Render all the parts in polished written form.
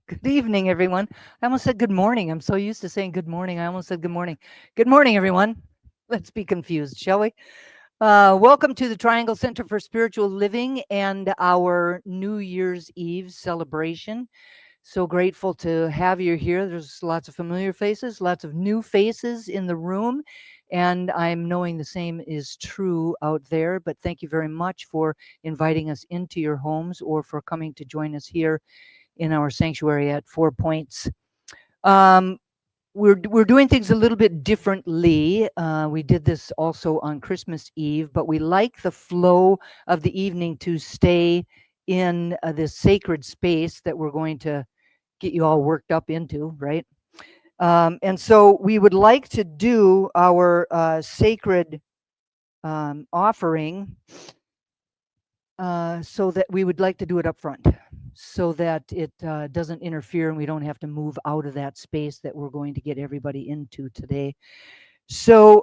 Good evening, everyone. I almost said good morning. I'm so used to saying good morning. I almost said good morning. Good morning, everyone. Let's be confused, shall we? Welcome to the Triangle Center for Spiritual Living and our New Year's Eve celebration. So grateful to have you here. There's lots of familiar faces, lots of new faces in the room, and I'm knowing the same is true out there. But thank you very much for inviting us into your homes or for coming to join us here in our sanctuary at 4 Points. Um, we're doing things a little bit differently. We did this also on Christmas Eve, but we like the flow of the evening to stay in this sacred space that we're going to get you all worked up into, right? And so we would like to do our sacred offering so that we would like to do it up front so that it doesn't interfere and we don't have to move out of that space that we're going to get everybody into today. So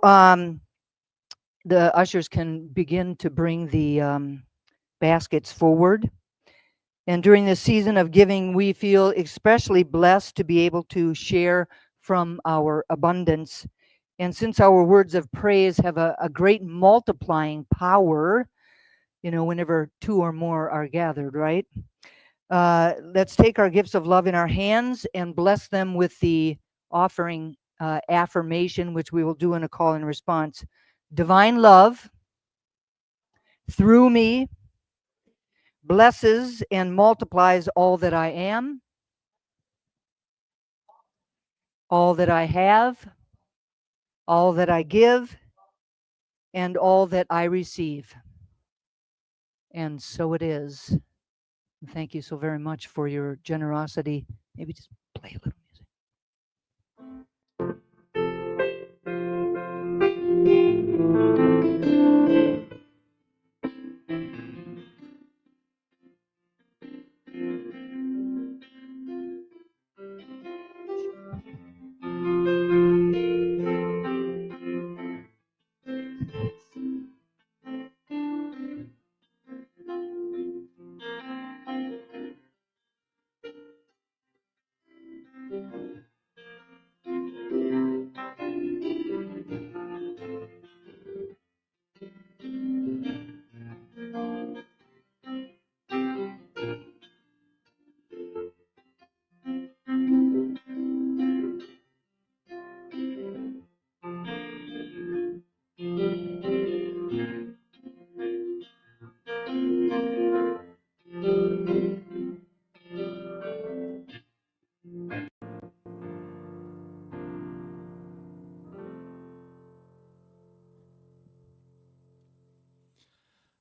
the ushers can begin to bring the baskets forward. And during this season of giving, we feel especially blessed to be able to share from our abundance. And since our words of praise have a great multiplying power, whenever two or more are gathered, right? Let's take our gifts of love in our hands and bless them with the offering affirmation, which we will do in a call and response. Divine love through me blesses and multiplies all that I am, all that I have, all that I give, and all that I receive. And so it is. Thank you so very much for your generosity. Maybe just play a little music.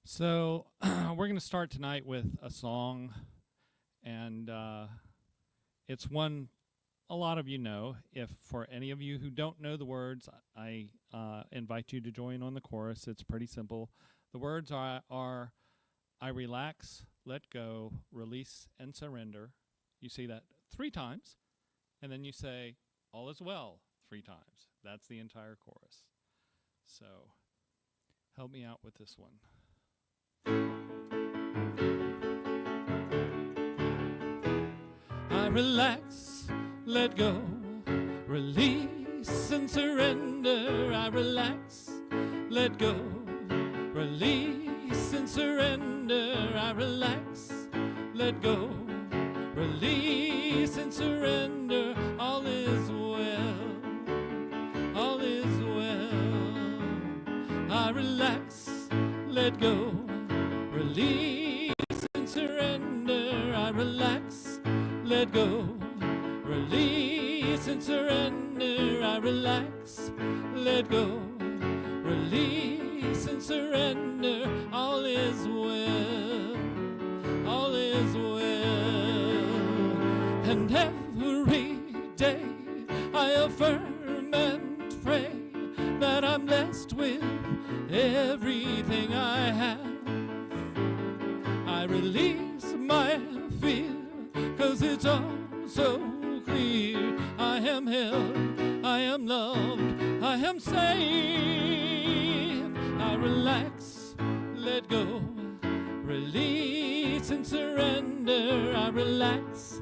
So we're going to start tonight with a song, and it's one a lot of you know. If for any of you who don't know the words, I invite you to join on the chorus. It's pretty simple. The words are I relax, let go, release, and surrender. You see that 3 times, and then you say all is well 3 times. That's the entire chorus. So help me out with this one. I relax, let go, release and surrender. I relax, let go, release and surrender. I relax, let go, release and surrender. All is well, all is well. I relax, let go, release and surrender. I relax, let go, release and surrender. I relax, let go, release and surrender. All is well, all is well. And every day I affirm and pray that I'm blessed with everything I have. I release my fear, 'cause it's all so clear. I am held, I am loved, I am safe. I relax, let go, release and surrender. I relax,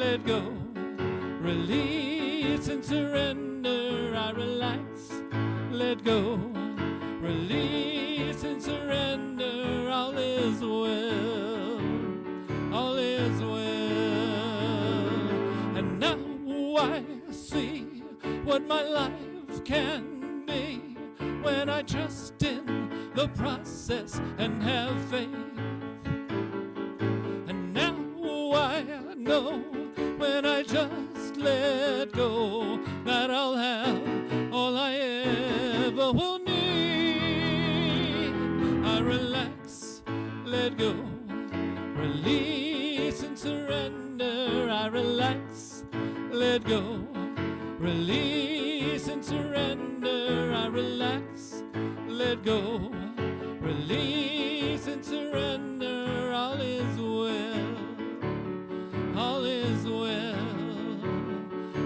let go, release and surrender. I relax, let go, release and surrender. All is well, all is well. And now I see what my life can be when I trust in the process and have faith. And now I know when I just let go that I'll have all I ever will need. I relax, let go, release and surrender. I relax, let go, release and surrender. I relax, let go, release and surrender. All is well, all is well,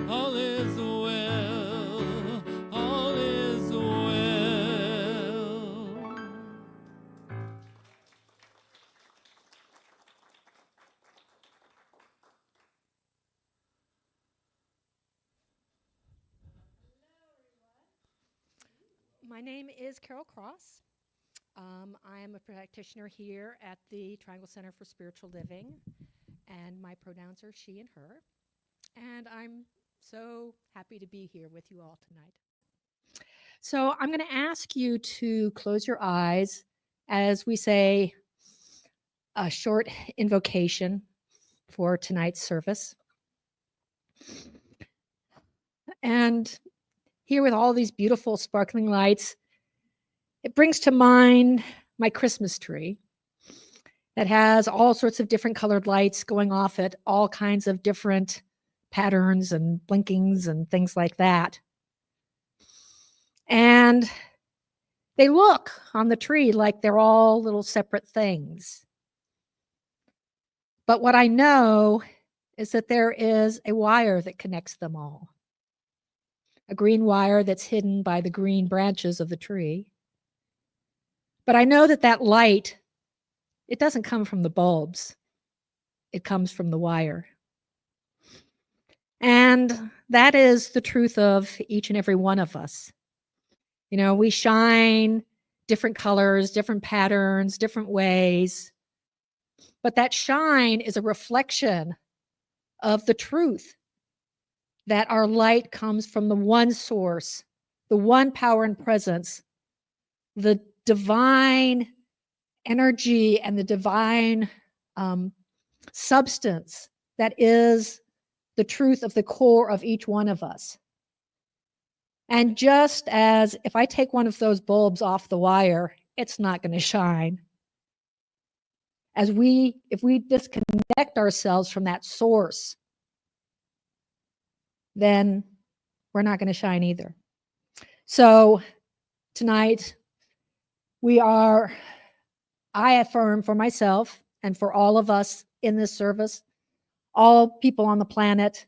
all is well, all is well. My name is Carol Cross. I am a practitioner here at the Triangle Center for Spiritual Living, and my pronouns are she and her. And I'm so happy to be here with you all tonight. So I'm going to ask you to close your eyes as we say a short invocation for tonight's service. And here with all these beautiful sparkling lights, it brings to mind my Christmas tree that has all sorts of different colored lights going off it, all kinds of different patterns and blinkings and things like that. And they look on the tree like they're all little separate things. But what I know is that there is a wire that connects them all. A green wire that's hidden by the green branches of the tree. But I know that that light, it doesn't come from the bulbs. It comes from the wire. And that is the truth of each and every one of us. You know, we shine different colors, different patterns, different ways. But that shine is a reflection of the truth that our light comes from the one source, the one power and presence, the divine energy and the divine substance that is the truth of the core of each one of us. And just as if I take one of those bulbs off the wire, it's not going to shine. If we disconnect ourselves from that source, then we're not going to shine either. So tonight, I affirm for myself and for all of us in this service, all people on the planet,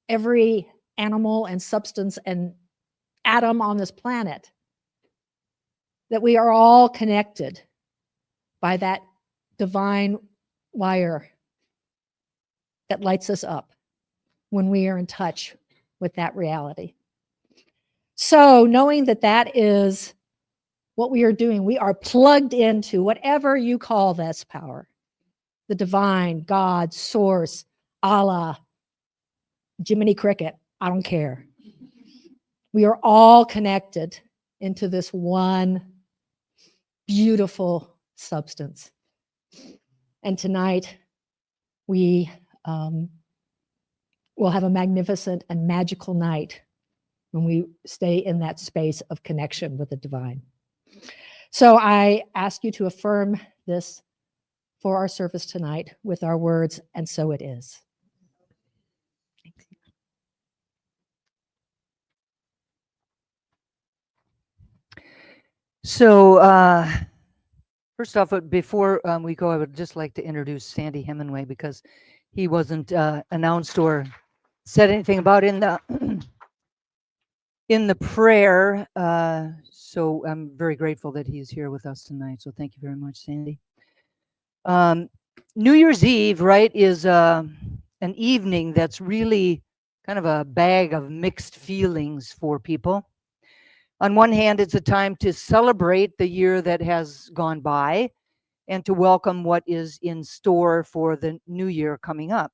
every animal and substance and atom on this planet, that we are all connected by that divine wire that lights us up when we are in touch with that reality. So knowing that that is what we are doing, we are plugged into whatever you call this power, the divine, God, source, Allah, Jiminy Cricket, I don't care. We are all connected into this one beautiful substance. And tonight, we will have a magnificent and magical night when we stay in that space of connection with the divine. So I ask you to affirm this for our service tonight with our words, and so it is. Thanks. So, first off, before we go, I would just like to introduce Sandy Hemingway because he wasn't announced or said anything about in the in the prayer. So I'm very grateful that he's here with us tonight. So thank you very much, Sandy. New Year's Eve, right, is an evening that's really kind of a bag of mixed feelings for people. On one hand, it's a time to celebrate the year that has gone by and to welcome what is in store for the new year coming up.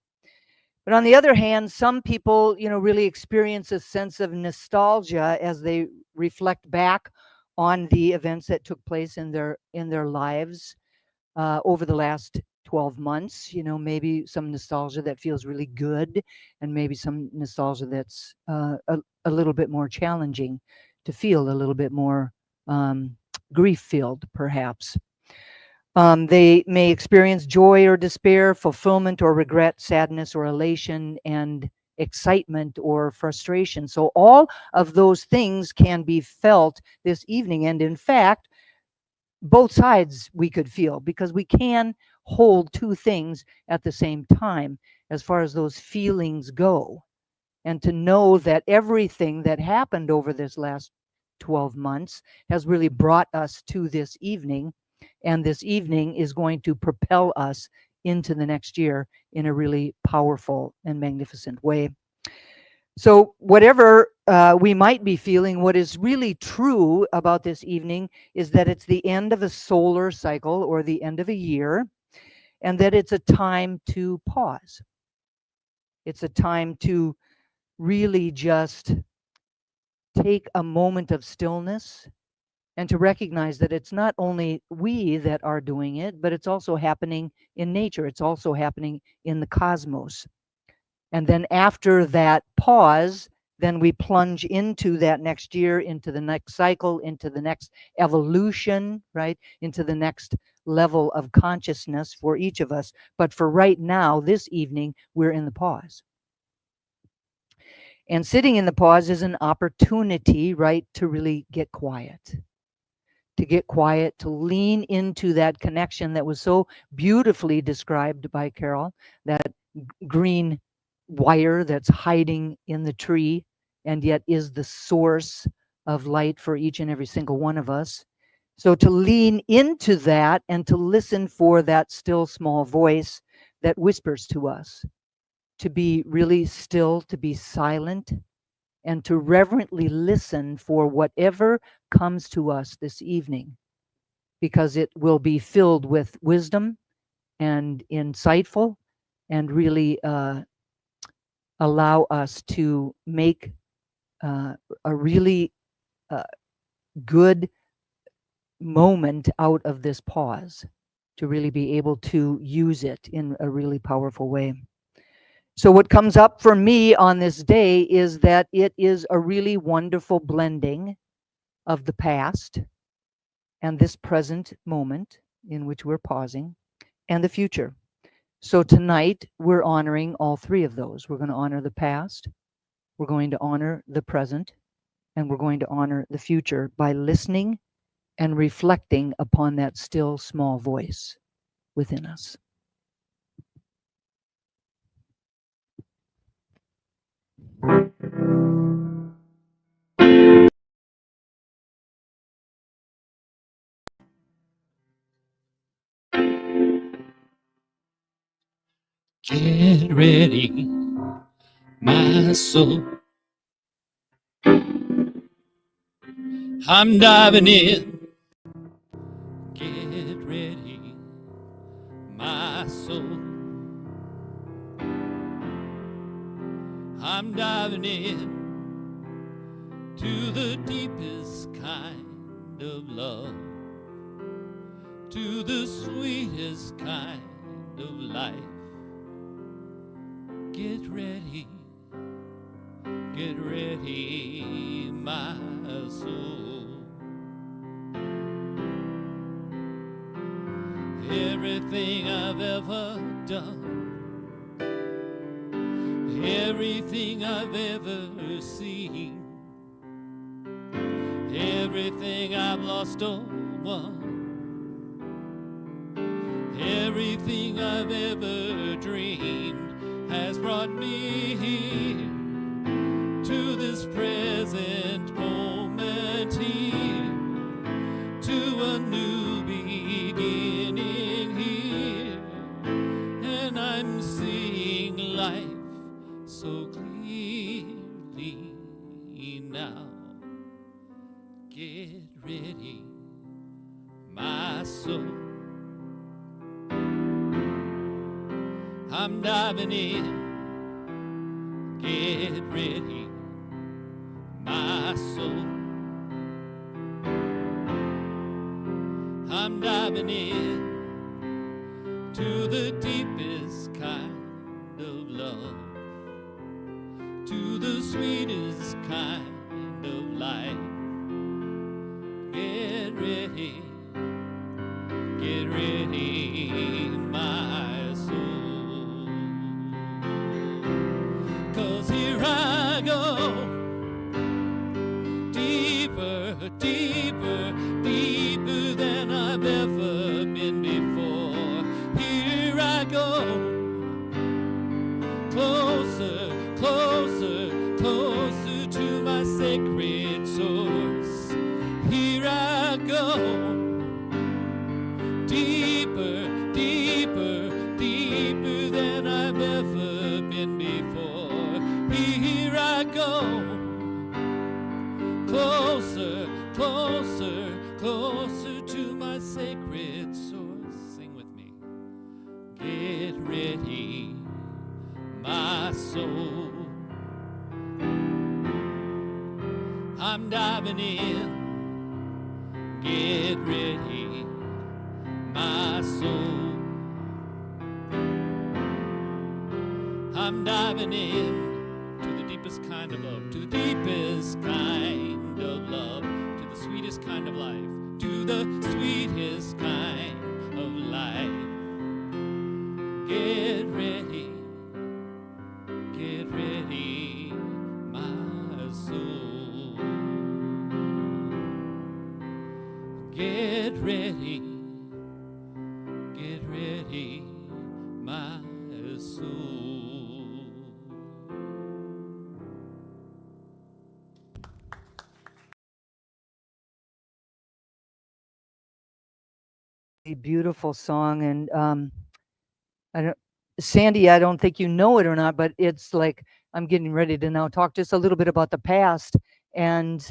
But on the other hand, some people, really experience a sense of nostalgia as they reflect back on the events that took place in their lives over the last 12 months. Maybe some nostalgia that feels really good, and maybe some nostalgia that's a little bit more challenging to feel, a little bit more grief filled, perhaps. They may experience joy or despair, fulfillment or regret, sadness or elation, and excitement or frustration. So, all of those things can be felt this evening. And in fact, both sides we could feel, because we can hold two things at the same time as far as those feelings go. And to know that everything that happened over this last 12 months has really brought us to this evening, and this evening is going to propel us into the next year in a really powerful and magnificent way. So, whatever we might be feeling, what is really true about this evening is that it's the end of a solar cycle or the end of a year, and that it's a time to pause. It's a time to really just take a moment of stillness and to recognize that it's not only we that are doing it, but it's also happening in nature. It's also happening in the cosmos. And then after that pause, then we plunge into that next year, into the next cycle, into the next evolution, right? Into the next level of consciousness for each of us. But for right now, this evening, we're in the pause. And sitting in the pause is an opportunity, right, to really get quiet. To get quiet, to lean into that connection that was so beautifully described by Carol, that green wire that's hiding in the tree and yet is the source of light for each and every single one of us. So to lean into that and to listen for that still small voice that whispers to us, to be really still, to be silent, and to reverently listen for whatever comes to us this evening, because it will be filled with wisdom and insightful, and really allow us to make a really good moment out of this pause, to really be able to use it in a really powerful way. So what comes up for me on this day is that it is a really wonderful blending of the past and this present moment in which we're pausing, and the future. So tonight we're honoring all three of those. We're going to honor the past, we're going to honor the present, and we're going to honor the future by listening and reflecting upon that still small voice within us. Get ready, my soul. I'm diving in. Get ready, my soul. I'm diving in to the deepest kind of love, to the sweetest kind of life. Get ready, my soul. Everything I've ever done, everything I've ever seen, everything I've lost or won, everything I've ever dreamed has brought me here to this present moment, here to a new beginning here, and I'm seeing light so clearly now. Get ready, my soul. I'm diving in. Get ready, my soul. I'm diving in to the deepest kind of love, to the sweetest kind of life. Get ready, my soul. 'Cause here I go, deeper, deeper, deeper than I've ever been before. Here I go, closer, closer, closer to my sacred source. Here I go, deeper, deeper, deeper than I've ever been before. Here I go, closer, closer, closer to my sacred source. Sing with me. Get ready, my soul. I'm diving in. Get ready, my soul. I'm diving in to the deepest kind of love, to the deepest kind of love, to the sweetest kind of life, to the sweetest kind of life. Get ready, my soul. Get ready, my soul. A beautiful song, and I don't, Sandy, I don't think you know it or not, but it's like I'm getting ready to now talk just a little bit about the past, and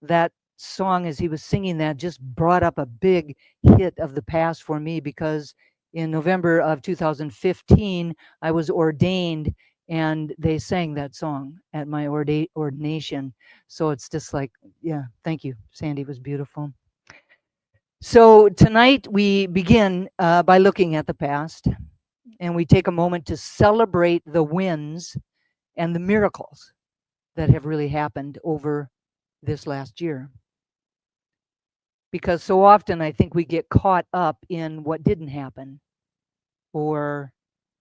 that song, as he was singing that, just brought up a big hit of the past for me, because in November of 2015 I was ordained, and they sang that song at my ordination. So it's just like, yeah, thank you, Sandy. It was beautiful. So tonight we begin by looking at the past, and we take a moment to celebrate the wins and the miracles that have really happened over this last year. Because so often I think we get caught up in what didn't happen, or,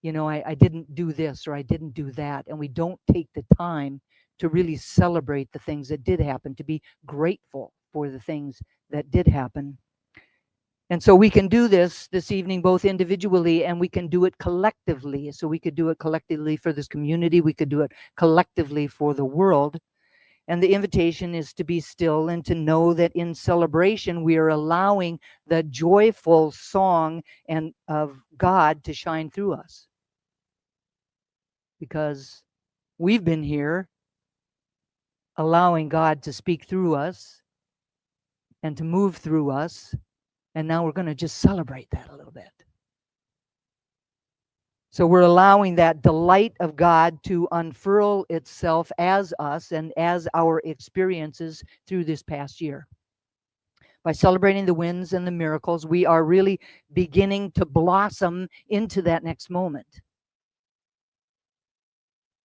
I didn't do this or I didn't do that, and we don't take the time to really celebrate the things that did happen, to be grateful for the things that did happen. And so we can do this evening, both individually, and we can do it collectively. So we could do it collectively for this community. We could do it collectively for the world. And the invitation is to be still and to know that in celebration, we are allowing the joyful song and of God to shine through us. Because we've been here allowing God to speak through us and to move through us. And now we're going to just celebrate that a little bit. So we're allowing that delight of God to unfurl itself as us and as our experiences through this past year. By celebrating the wins and the miracles, we are really beginning to blossom into that next moment.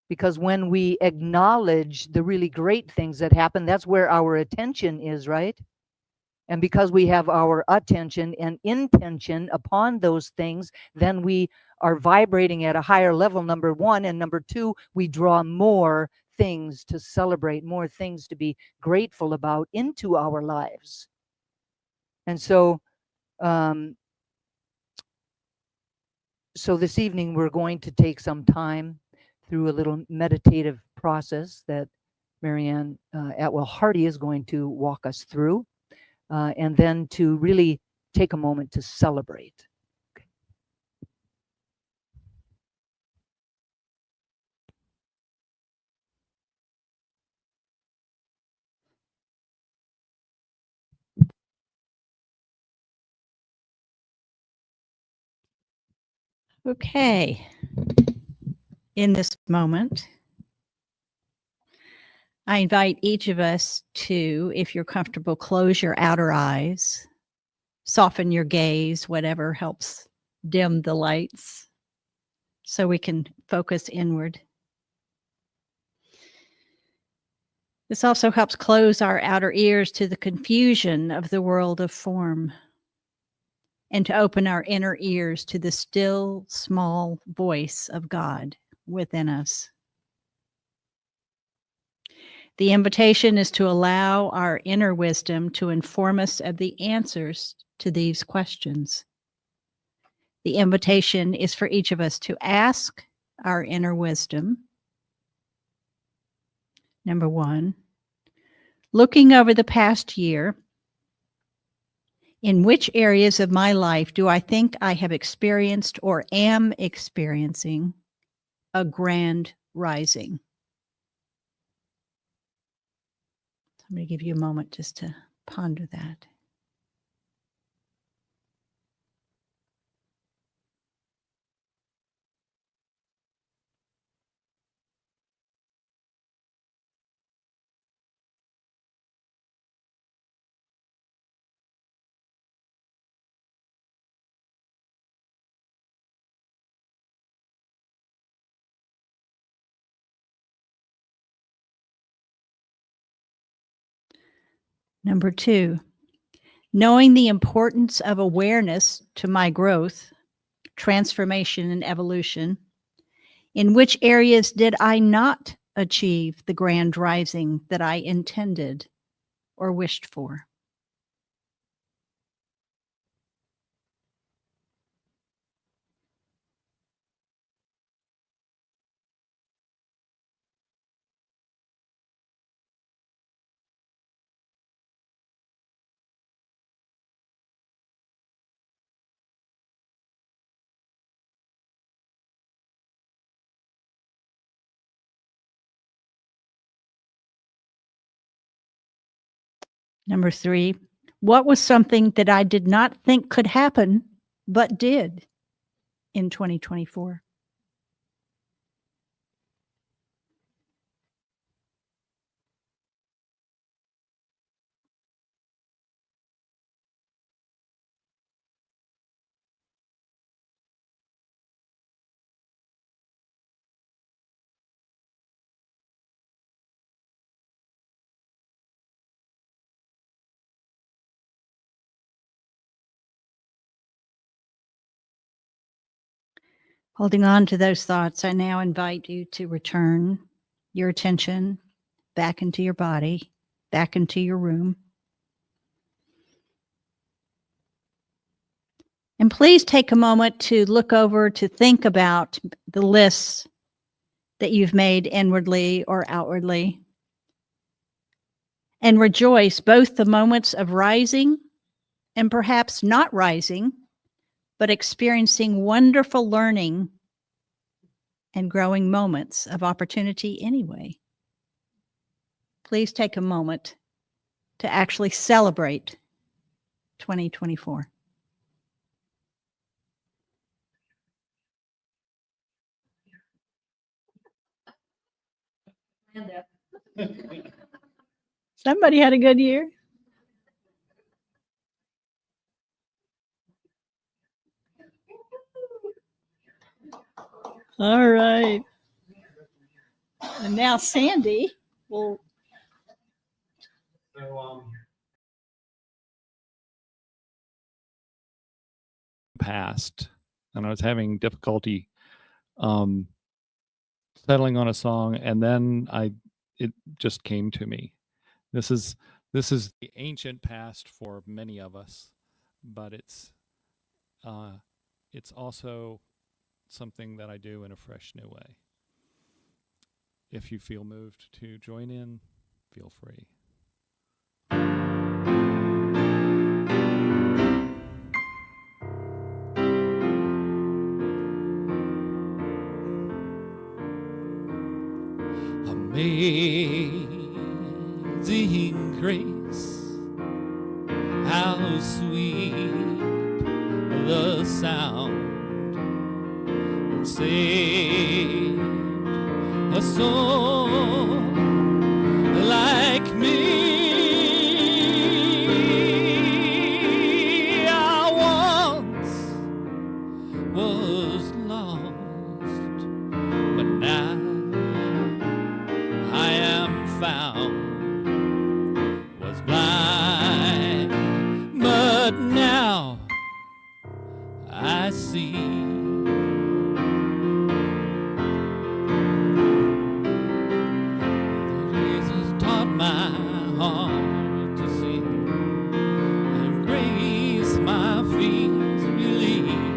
Because when we acknowledge the really great things that happen, that's where our attention is, right? And because we have our attention and intention upon those things, then we are vibrating at a higher level, number one. And number two, we draw more things to celebrate, more things to be grateful about into our lives. And so, so this evening, we're going to take some time through a little meditative process that Marianne Atwell Hardy is going to walk us through. And then to really take a moment to celebrate. Okay. Okay. In this moment, I invite each of us to, if you're comfortable, close your outer eyes, soften your gaze, whatever helps dim the lights so we can focus inward. This also helps close our outer ears to the confusion of the world of form and to open our inner ears to the still, small voice of God within us. The invitation is to allow our inner wisdom to inform us of the answers to these questions. The invitation is for each of us to ask our inner wisdom. Number one, looking over the past year, in which areas of my life do I think I have experienced or am experiencing a grand rising? I'm going to give you a moment just to ponder that. Number two, knowing the importance of awareness to my growth, transformation, and evolution. In which areas did I not achieve the grand rising that I intended or wished for? Number three, what was something that I did not think could happen, but did in 2024? Holding on to those thoughts, I now invite you to return your attention back into your body, back into your room. And please take a moment to look over, to think about the lists that you've made inwardly or outwardly. And rejoice both the moments of rising and perhaps not rising, but experiencing wonderful learning and growing moments of opportunity anyway. Please take a moment to actually celebrate 2024. Somebody had a good year. All right. And now Sandy will. Past, and I was having difficulty settling on a song, and then it just came to me. This is the ancient past for many of us, but it's also something that I do in a fresh new way. If you feel moved to join in, feel free. Amazing grace, how sweet the sound that saved a soul like me. I once was lost, but now I am found. Was blind, but now I see. Jesus taught my heart to sing, and grace my feet relieve.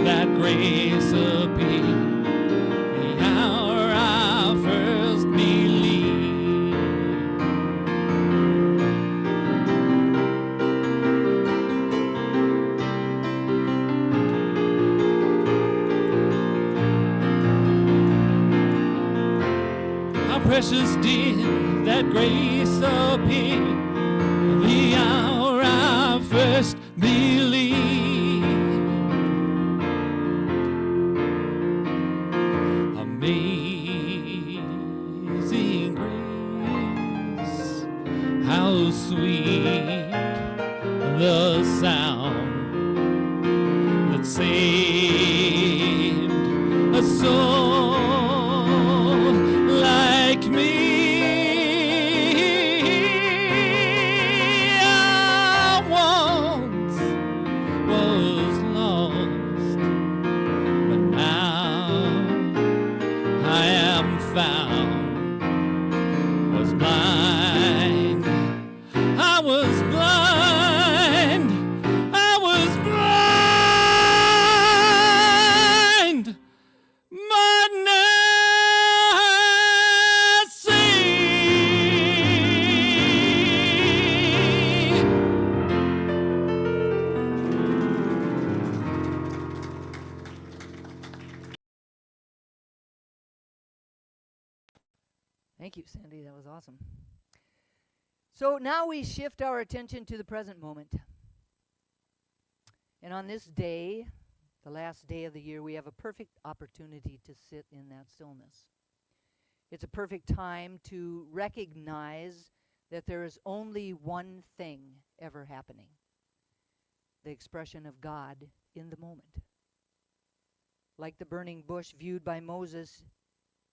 That grace appeared the hour I first believed. How precious did that grace appear the hour I first believed. Amazing grace, how sweet the sound that saved a soul like me. I once was lost, but now I am found. Was blind, I was blind, I was blind, but now I see. Thank you, Sandy. That was awesome. So now we shift our attention to the present moment. And on this day, the last day of the year, we have a perfect opportunity to sit in that stillness. It's a perfect time to recognize that there is only one thing ever happening: the expression of God in the moment. Like the burning bush viewed by Moses,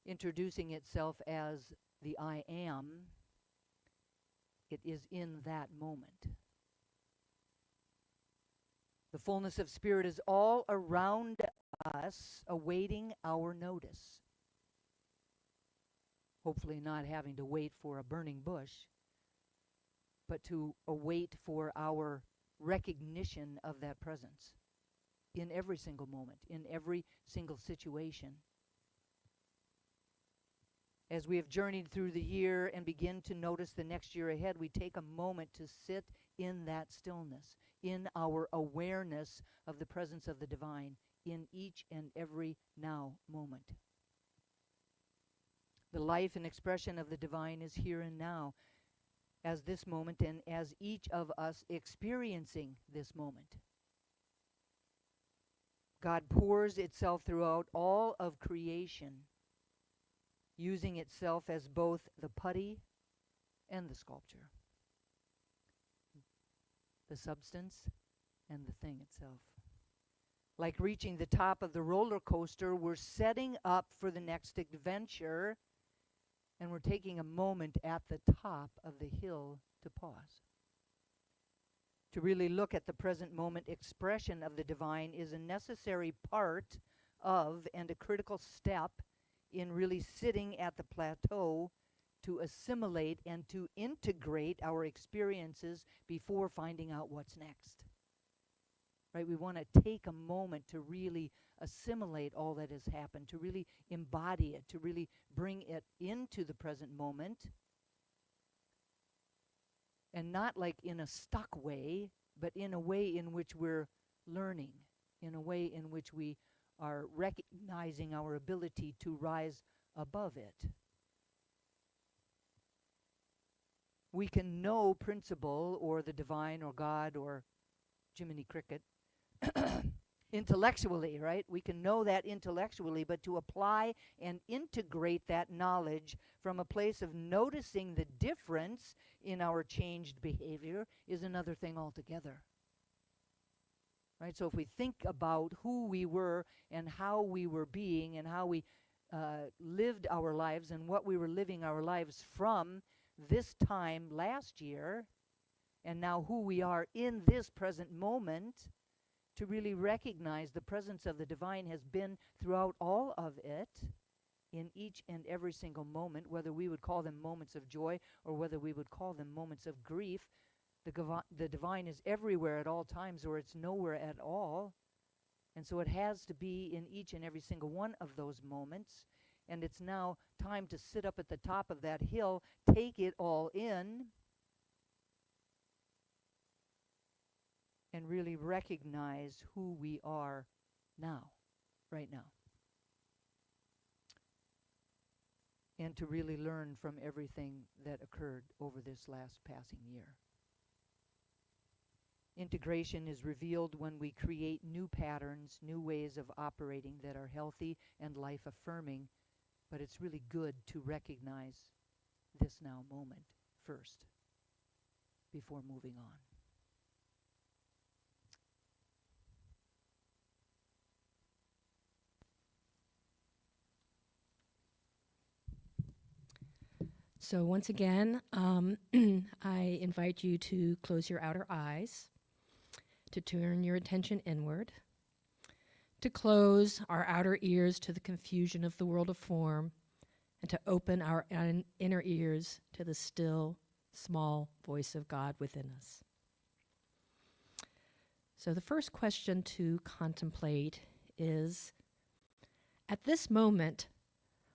introducing itself as the I am, it is in that moment. The fullness of Spirit is all around us, awaiting our notice. Hopefully not having to wait for a burning bush, but to await for our recognition of that presence in every single moment, in every single situation. As we have journeyed through the year and begin to notice the next year ahead, we take a moment to sit in that stillness, in our awareness of the presence of the divine in each and every now moment. The life and expression of the divine is here and now, as this moment and as each of us experiencing this moment. God pours itself throughout all of creation, using itself as both the putty and the sculpture, the substance and the thing itself. Like reaching the top of the roller coaster, we're setting up for the next adventure, and we're taking a moment at the top of the hill to pause. To really look at the present moment expression of the divine is a necessary part of and a critical step in really sitting at the plateau to assimilate and to integrate our experiences before finding out what's next. Right? We want to take a moment to really assimilate all that has happened, to really embody it, to really bring it into the present moment. And not like in a stuck way, but in a way in which we're learning, in a way in which we are recognizing our ability to rise above it. We can know principle or the divine or God or Jiminy Cricket. Intellectually, right? We can know that intellectually, but to apply and integrate that knowledge from a place of noticing the difference in our changed behavior is another thing altogether. Right? So if we think about who we were and how we were being and how we lived our lives and what we were living our lives from this time last year, and now who we are in this present moment, to really recognize the presence of the divine has been throughout all of it, in each and every single moment, whether we would call them moments of joy or whether we would call them moments of grief. The divine is everywhere at all times, or it's nowhere at all. And so it has to be in each and every single one of those moments. And it's now time to sit up at the top of that hill, take it all in, and really recognize who we are now, right now. And to really learn from everything that occurred over this last passing year. Integration is revealed when we create new patterns, new ways of operating that are healthy and life-affirming, but it's really good to recognize this now moment first before moving on. So once again, I invite you to close your outer eyes, to turn your attention inward, to close our outer ears to the confusion of the world of form, and to open our inner ears to the still, small voice of God within us. So the first question to contemplate is, at this moment,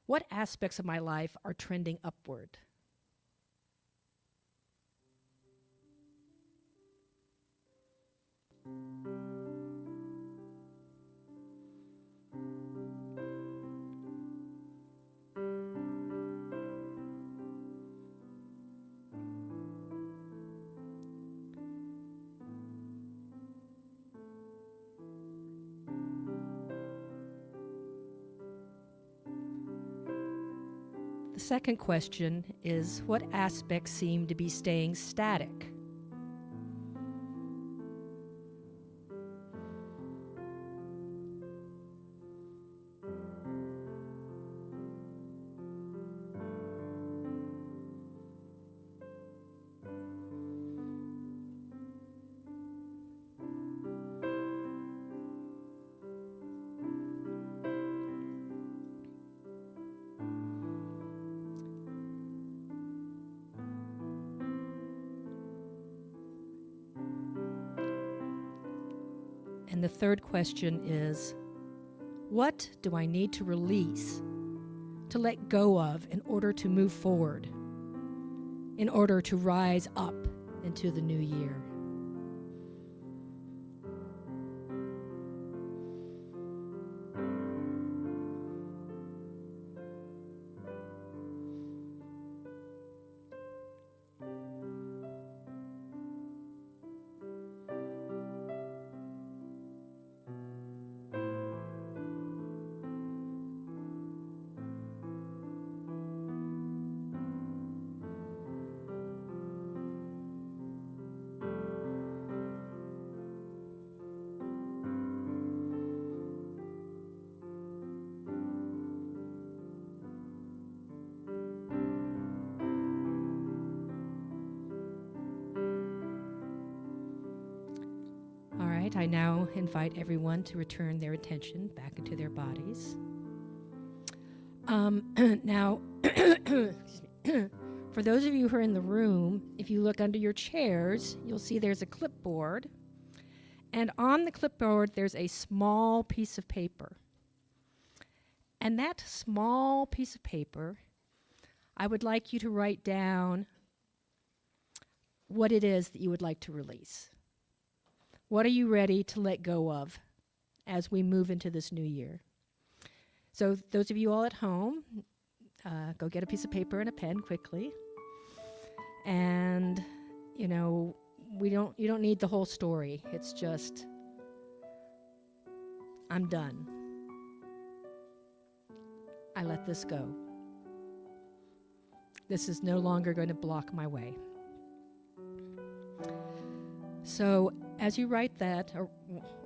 what aspects of my life are trending upward? The second question is, what aspects seem to be staying static? And the third question is, what do I need to release, to let go of in order to move forward, in order to rise up into the new year? All right, I now invite everyone to return their attention back into their bodies. Now, for those of you who are in the room, if you look under your chairs, you'll see there's a clipboard. And on the clipboard, there's a small piece of paper. And that small piece of paper, I would like you to write down what it is that you would like to release. What are you ready to let go of as we move into this new year? So those of you all at home, go get a piece of paper and a pen quickly. And, you don't need the whole story. It's just, I'm done. I let this go. This is no longer going to block my way. So as you write that, or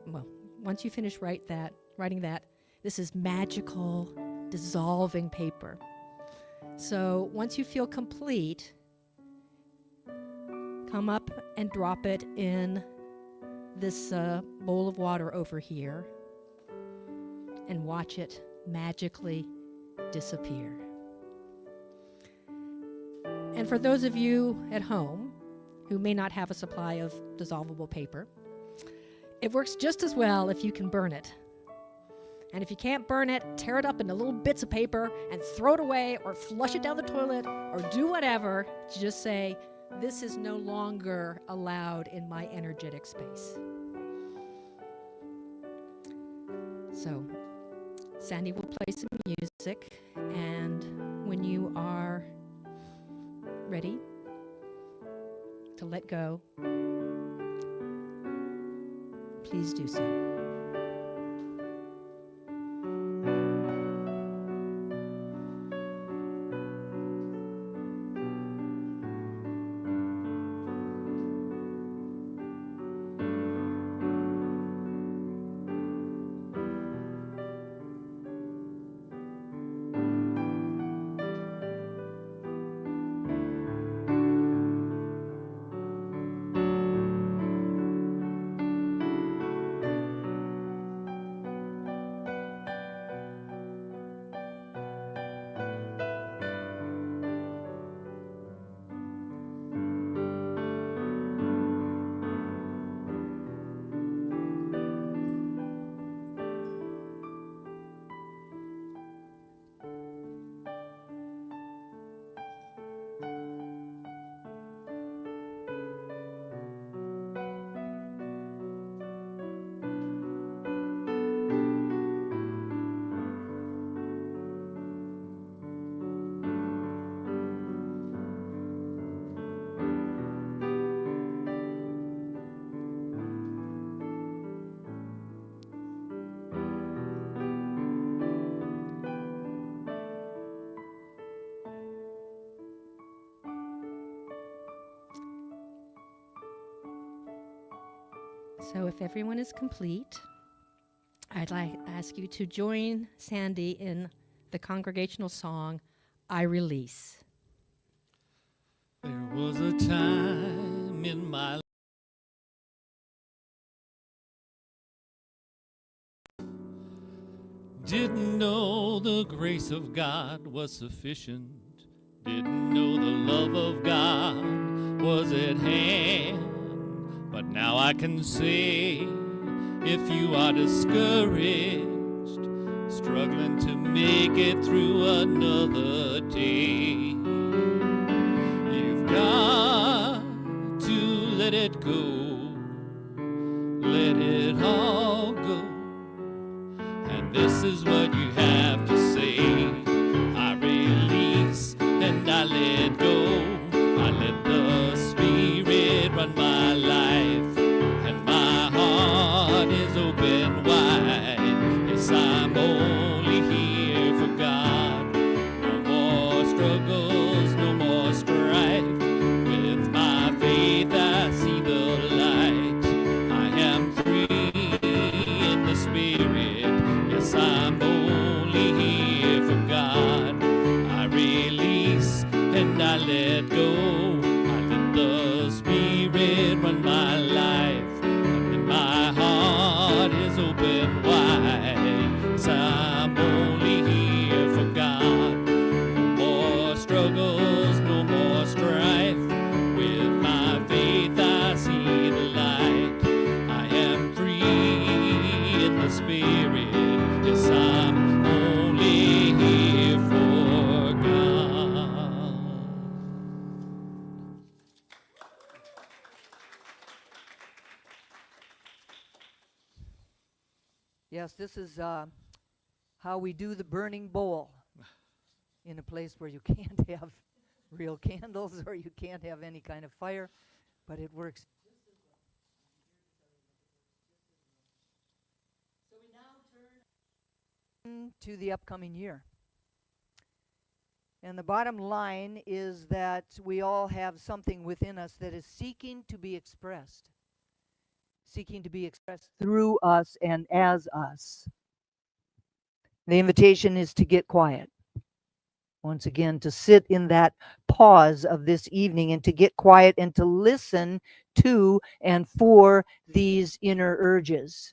well, once you finish writing that, this is magical, dissolving paper. So once you feel complete, come up and drop it in this bowl of water over here and watch it magically disappear. And for those of you at home who may not have a supply of dissolvable paper, it works just as well if you can burn it. And if you can't burn it, tear it up into little bits of paper and throw it away or flush it down the toilet or do whatever to just say, this is no longer allowed in my energetic space. So Sandy will play some music, and when you are ready to let go, please do so. So if everyone is complete, I'd like to ask you to join Sandy in the congregational song, I Release. There was a time in my life didn't know the grace of God was sufficient, didn't know the love of God was at hand. But now I can say, if you are discouraged, struggling to make it through another day, you've got to let it go, let it all go. And this is what you have to say: I release and I let go. I let the Spirit run my life, and my heart is open wide. Yes, I'm only here for God. No more struggles, no more strife. With my faith I see the light. I am free in the Spirit. Yes, I'm only here for God. I release and I let go. The Spirit run my life, and my heart is open wide. So I'm only here for God. No more struggles, no more strife. With my faith I see the light. I am free in the Spirit. Yes, I'm only here for God. Yes, this is how we do the burning bowl in a place where you can't have real candles or you can't have any kind of fire, but it works just to the upcoming year. And the bottom line is that we all have something within us that is seeking to be expressed through us and as us. The invitation is to get quiet. Once again, to sit in that pause of this evening and to get quiet and to listen to and for these inner urges.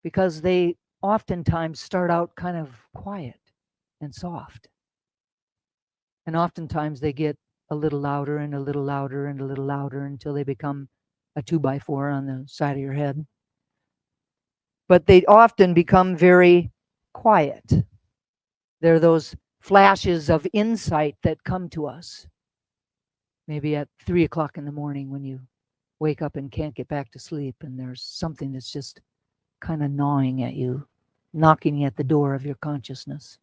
Because they oftentimes start out kind of quiet and soft. And oftentimes they get a little louder and a little louder and a little louder until they become a 2x4 on the side of your head. But they often become very quiet. They're those flashes of insight that come to us. Maybe at 3 o'clock in the morning when you wake up and can't get back to sleep, and there's something that's just kind of gnawing at you, knocking at the door of your consciousness.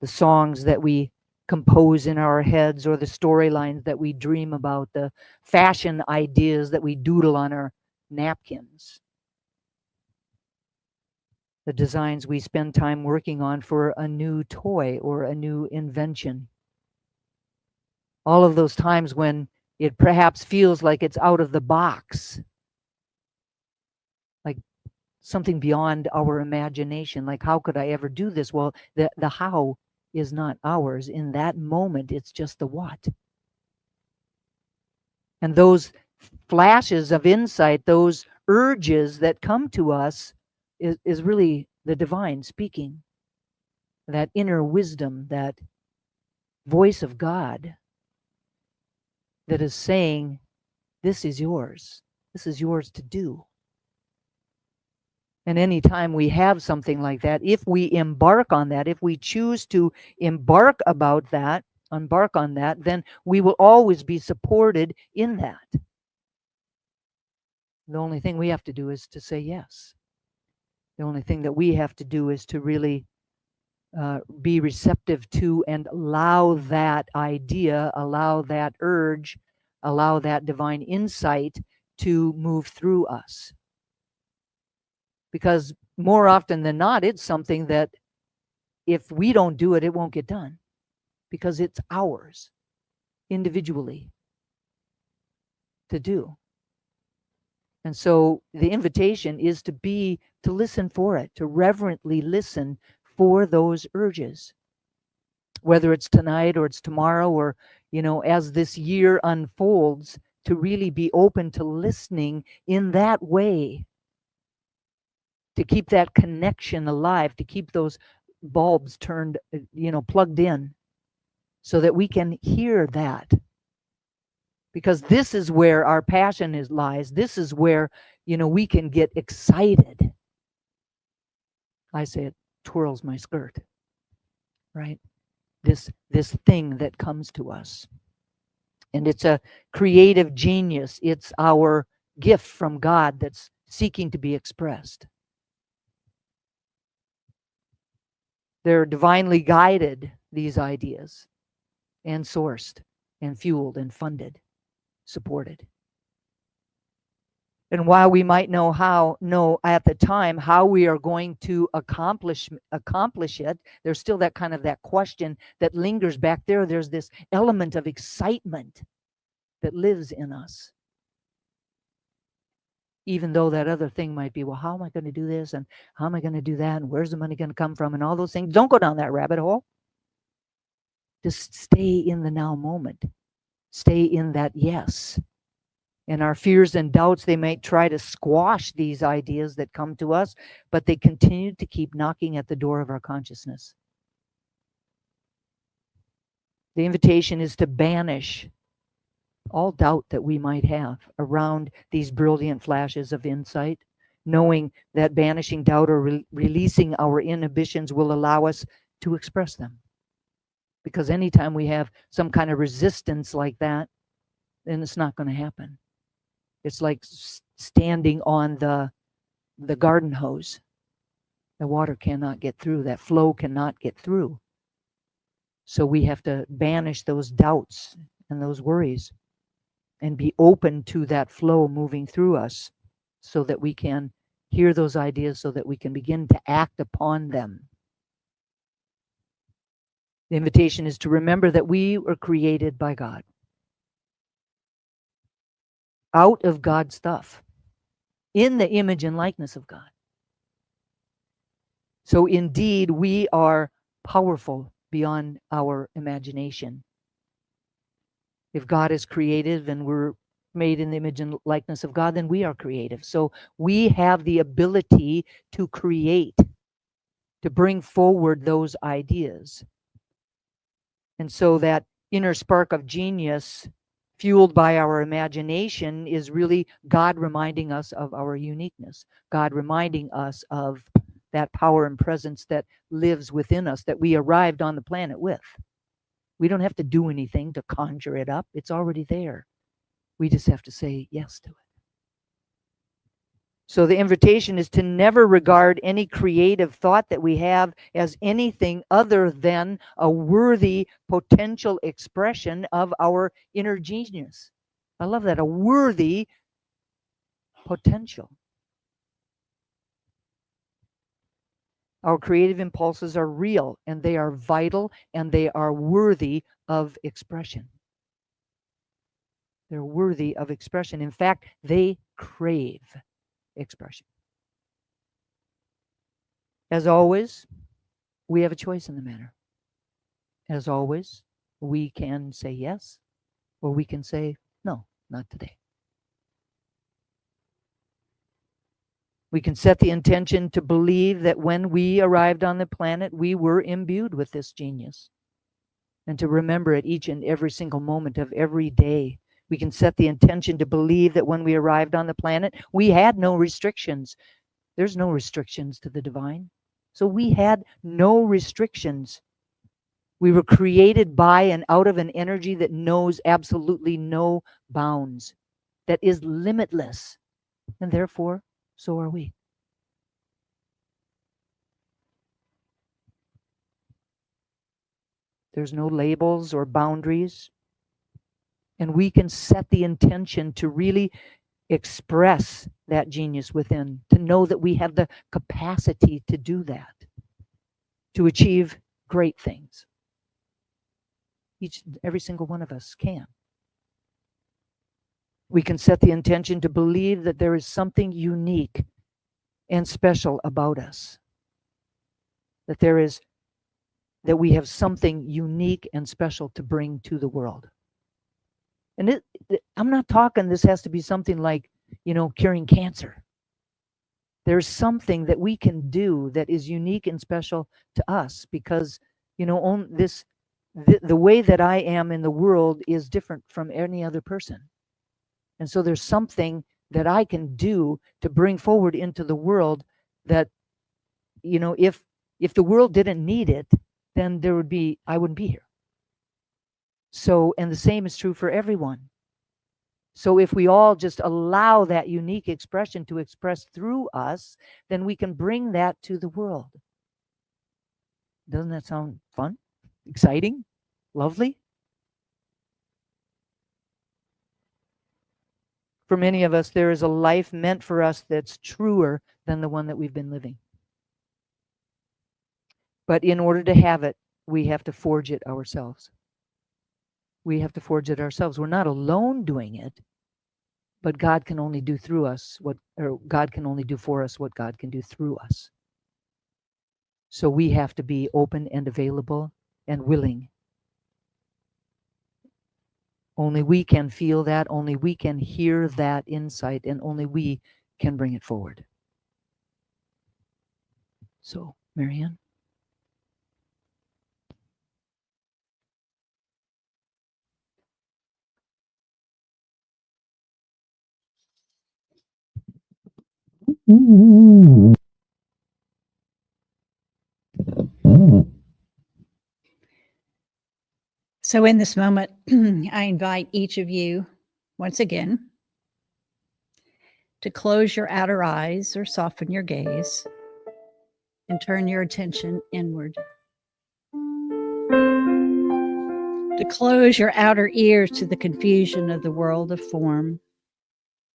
The songs that we compose in our heads, or the storylines that we dream about, the fashion ideas that we doodle on our napkins, the designs we spend time working on for a new toy or a new invention. All of those times when it perhaps feels like it's out of the box, like something beyond our imagination, like how could I ever do this? Well, the how is not ours. In that moment, it's just the what. And those flashes of insight, those urges that come to us, is really the divine speaking. That inner wisdom, that voice of God that is saying, this is yours. This is yours to do. And anytime we have something like that, if we embark on that, if we choose to embark on that, then we will always be supported in that. The only thing we have to do is to say yes. The only thing that we have to do is to really be receptive to and allow that idea, allow that urge, allow that divine insight to move through us. Because more often than not, it's something that if we don't do it, it won't get done. Because it's ours, individually, to do. And so the invitation is to listen for it, to reverently listen for those urges. Whether it's tonight or it's tomorrow, or, as this year unfolds, to really be open to listening in that way. To keep that connection alive, to keep those bulbs turned, plugged in, so that we can hear that. Because this is where our passion lies. This is where, we can get excited. I say it twirls my skirt, right? This thing that comes to us. And it's a creative genius. It's our gift from God that's seeking to be expressed. They're divinely guided, these ideas, and sourced, and fueled, and funded, supported. And while we might know at the time how we are going to accomplish it, there's still that kind of that question that lingers back there. There's this element of excitement that lives in us. Even though that other thing might be, well, how am I going to do this? And how am I going to do that? And where's the money going to come from? And all those things. Don't go down that rabbit hole. Just stay in the now moment. Stay in that yes. And our fears and doubts, they might try to squash these ideas that come to us, but they continue to keep knocking at the door of our consciousness. The invitation is to banish all doubt that we might have around these brilliant flashes of insight, knowing that banishing doubt or releasing our inhibitions will allow us to express them. Because anytime we have some kind of resistance like that, then it's not going to happen. It's like standing on the garden hose. The water cannot get through. That flow cannot get through. So we have to banish those doubts and those worries and be open to that flow moving through us so that we can hear those ideas so that we can begin to act upon them. The invitation is to remember that we were created by God, out of God's stuff, in the image and likeness of God. So indeed, we are powerful beyond our imagination. If God is creative and we're made in the image and likeness of God, then we are creative. So we have the ability to create, to bring forward those ideas. And so that inner spark of genius, fueled by our imagination, is really God reminding us of our uniqueness, God reminding us of that power and presence that lives within us, that we arrived on the planet with. We don't have to do anything to conjure it up. It's already there. We just have to say yes to it. So the invitation is to never regard any creative thought that we have as anything other than a worthy potential expression of our inner genius. I love that, a worthy potential. Our creative impulses are real, and they are vital, and they are worthy of expression. They're worthy of expression. In fact, they crave expression. As always, we have a choice in the matter. As always, we can say yes, or we can say no, not today. We can set the intention to believe that when we arrived on the planet, we were imbued with this genius, and to remember it each and every single moment of every day. We can set the intention to believe that when we arrived on the planet, we had no restrictions. There's no restrictions to the divine. So we had no restrictions. We were created by and out of an energy that knows absolutely no bounds, that is limitless, and therefore, so are we. There's no labels or boundaries. And we can set the intention to really express that genius within, to know that we have the capacity to do that, to achieve great things. Every single one of us can. We can set the intention to believe that there is something unique and special about us, that we have something unique and special to bring to the world. And I'm not talking this has to be something like, curing cancer. There's something that we can do that is unique and special to us, because, the way that I am in the world is different from any other person. And so there's something that I can do to bring forward into the world that, if the world didn't need it, then I wouldn't be here. So, and the same is true for everyone. So if we all just allow that unique expression to express through us, then we can bring that to the world. Doesn't that sound fun, exciting, lovely? For many of us, there is a life meant for us that's truer than the one that we've been living. But in order to have it, we have to forge it ourselves. We have to forge it ourselves. We're not alone doing it, but God can only do through us God can only do for us what God can do through us. So we have to be open and available and willing. Only we can feel that, only we can hear that insight, and only we can bring it forward. So, Marianne? So in this moment, I invite each of you, once again, to close your outer eyes or soften your gaze and turn your attention inward. To close your outer ears to the confusion of the world of form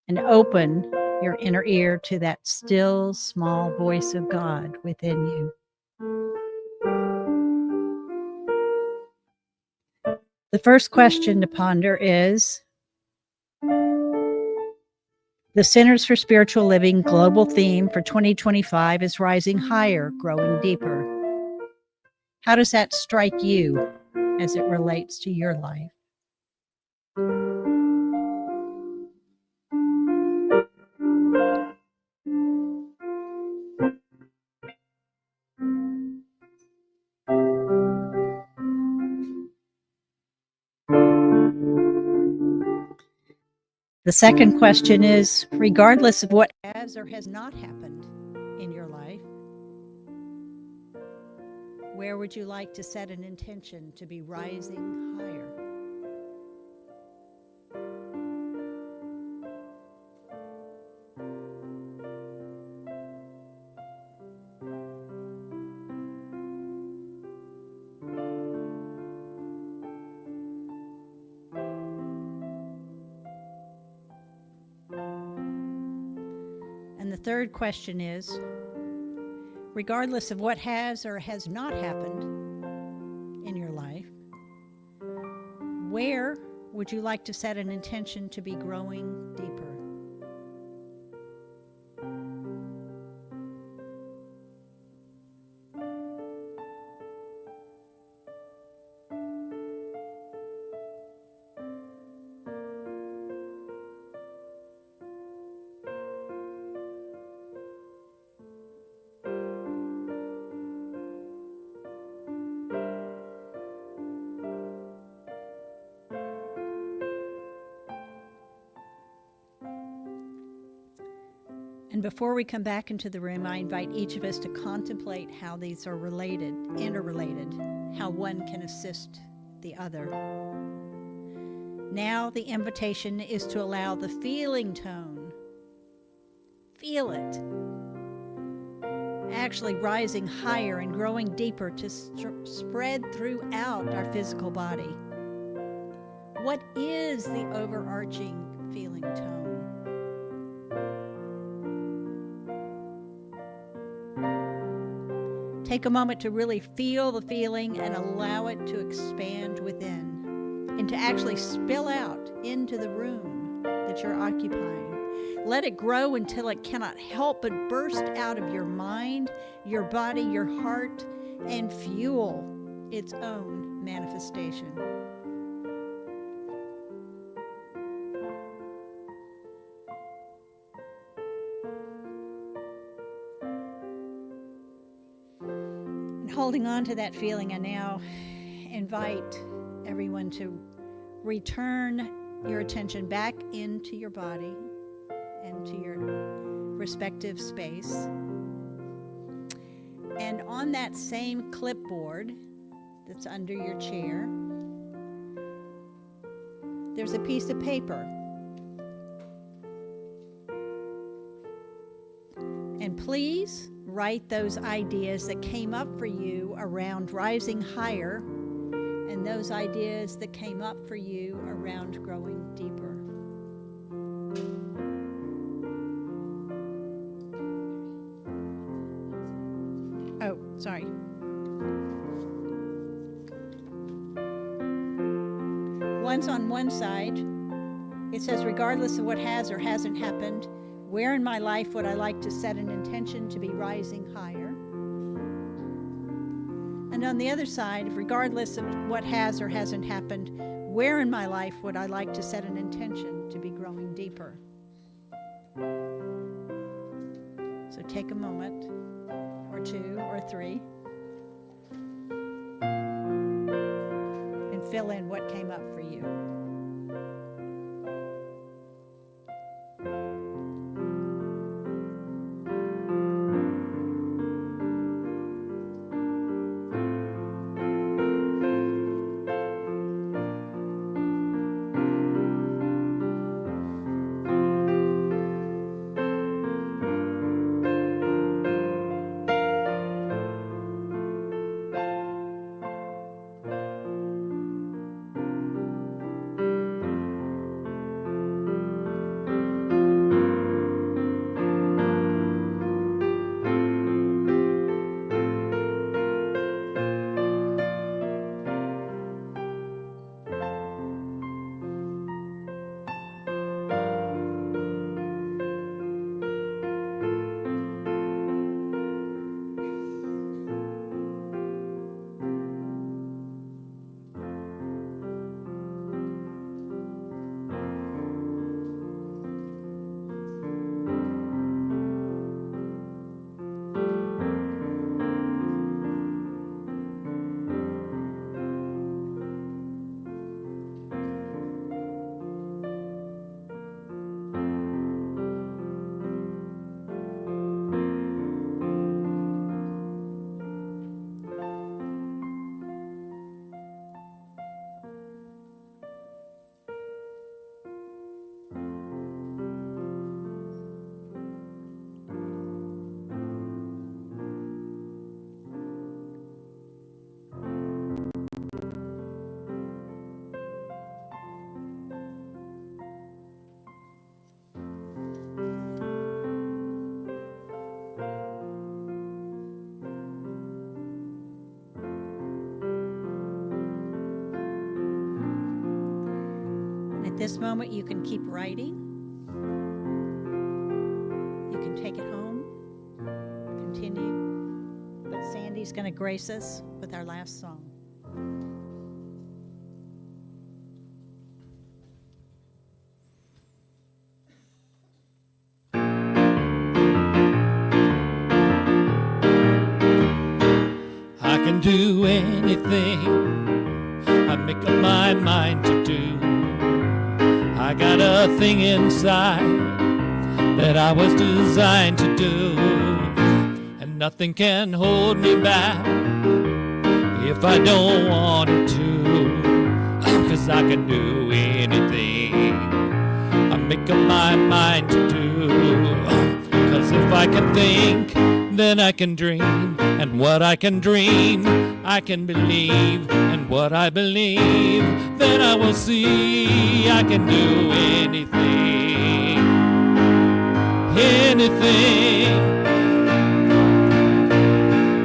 and open your inner ear to that still small voice of God within you. The first question to ponder is, the Centers for Spiritual Living global theme for 2025 is Rising Higher, Growing Deeper. How does that strike you as it relates to your life? The second question is, regardless of what has or has not happened in your life, where would you like to set an intention to be rising higher? And the third question is, regardless of what has or has not happened in your life, where would you like to set an intention to be growing deeper? And before we come back into the room, I invite each of us to contemplate how these are related, interrelated, how one can assist the other. Now the invitation is to allow the feeling tone, feel it, actually rising higher and growing deeper to spread throughout our physical body. What is the overarching feeling tone? Take a moment to really feel the feeling and allow it to expand within and to actually spill out into the room that you're occupying. Let it grow until it cannot help but burst out of your mind, your body, your heart, and fuel its own manifestation. Holding on to that feeling, I now invite everyone to return your attention back into your body and to your respective space. And on that same clipboard that's under your chair, there's a piece of paper. And please write those ideas that came up for you around rising higher and those ideas that came up for you around growing deeper. Oh, sorry. One's on one side. It says, regardless of what has or hasn't happened, where in my life would I like to set an intention to be rising higher? And on the other side, regardless of what has or hasn't happened, where in my life would I like to set an intention to be growing deeper? So take a moment, or two, or three, and fill in what came up for you. At this moment, you can keep writing. You can take it home, continue. But Sandy's going to grace us with our last song. I can do anything I make up my mind to do. I got a thing inside that I was designed to do, and nothing can hold me back if I don't want it to, 'cause I can do anything I make up my mind to do. 'Cause if I can think, then I can dream, and what I can dream, I can believe, and what I believe, then I will see. I can do anything, anything.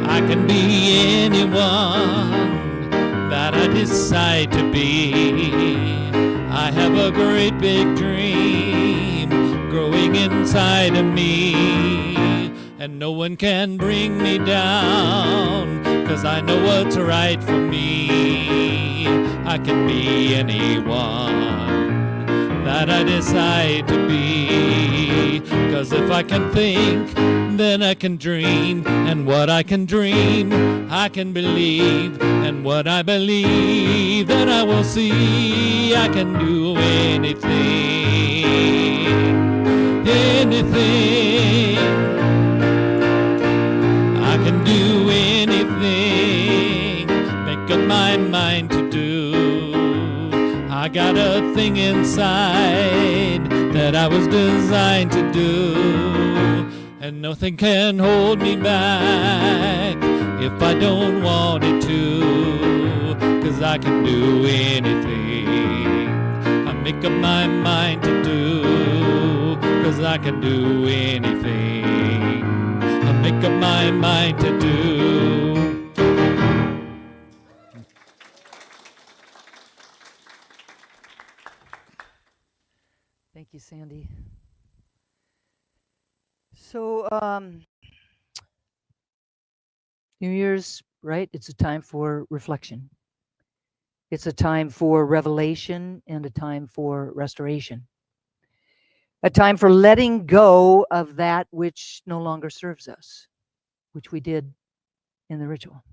I can be anyone that I decide to be. I have a great big dream growing inside of me, and no one can bring me down, 'cause I know what's right for me. I can be anyone that I decide to be, 'cause if I can think, then I can dream, and what I can dream, I can believe, and what I believe, then I will see. I can do anything, anything. I can do anything, make up my mind to do. I got a thing inside that I was designed to do, and nothing can hold me back if I don't want it to, 'cause I can do anything I make up my mind to do, 'cause I can do anything I make up my mind to do. Thank you, Sandy. So, New Year's, right? It's a time for reflection. It's a time for revelation and a time for restoration. A time for letting go of that which no longer serves us, which we did in the ritual.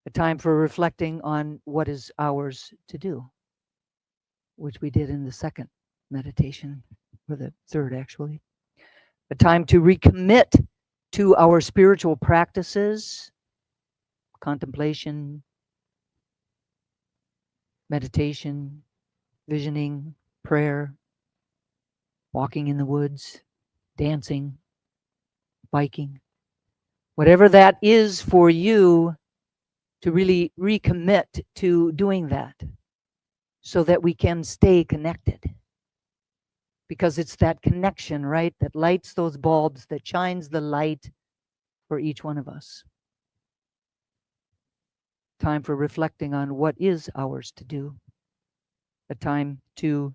A time for reflecting on what is ours to do, which we did in the second meditation, or the third actually. A time to recommit to our spiritual practices, contemplation, meditation, visioning, prayer, walking in the woods, dancing, biking, whatever that is for you, to really recommit to doing that so that we can stay connected. Because it's that connection, right, that lights those bulbs, that shines the light for each one of us. Time for reflecting on what is ours to do. A time to